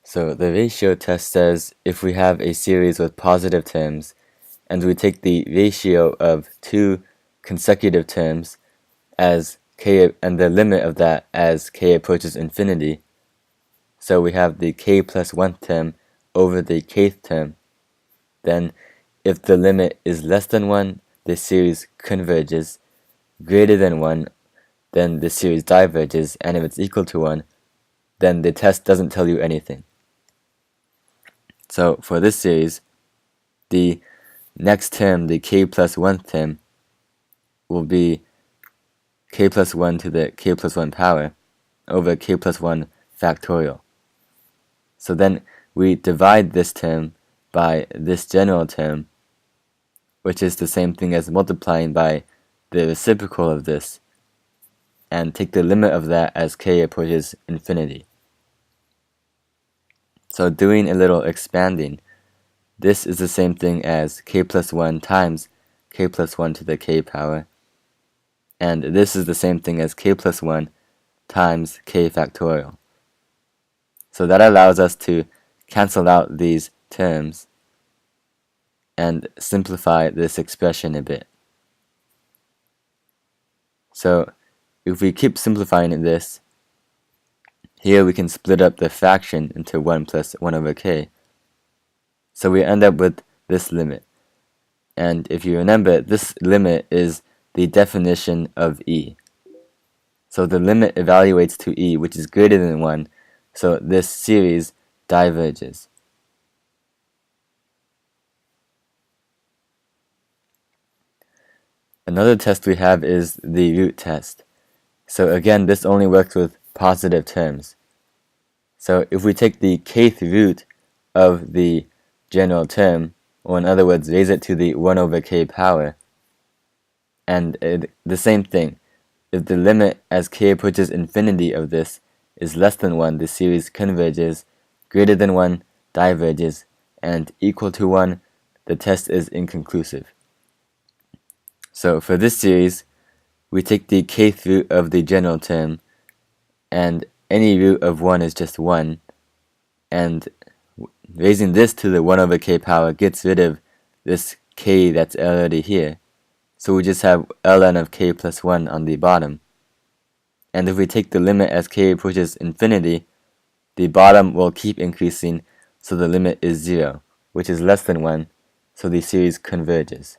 So the ratio test says if we have a series with positive terms and we take the ratio of two consecutive terms as k and the limit of that as k approaches infinity, so we have the k plus 1th term over the kth term, then if the limit is less than 1, the series converges, greater than 1, then the series diverges, and if it's equal to 1, then the test doesn't tell you anything. So for this series, the next term, the k plus 1th term, will be k plus 1 to the k plus 1 power over k plus 1 factorial. So then we divide this term by this general term, which is the same thing as multiplying by the reciprocal of this, and take the limit of that as k approaches infinity. So doing a little expanding, this is the same thing as k plus 1 times k plus 1 to the k power, and this is the same thing as k plus 1 times k factorial. So that allows us to cancel out these terms and simplify this expression a bit. So if we keep simplifying this, here we can split up the fraction into 1 plus 1 over k. So we end up with this limit. And if you remember, this limit is the definition of e. So the limit evaluates to e, which is greater than 1, so this series diverges. Another test we have is the root test. So again, this only works with positive terms. So if we take the kth root of the general term, or in other words, raise it to the 1 over k power, and the same thing, if the limit as k approaches infinity of this is less than 1, the series converges, greater than 1 diverges, and equal to 1, the test is inconclusive. So for this series, we take the kth root of the general term, and any root of 1 is just 1, and raising this to the 1 over k power gets rid of this k that's already here. So we just have ln of k plus 1 on the bottom. And if we take the limit as k approaches infinity, the bottom will keep increasing, so the limit is 0, which is less than 1, so the series converges.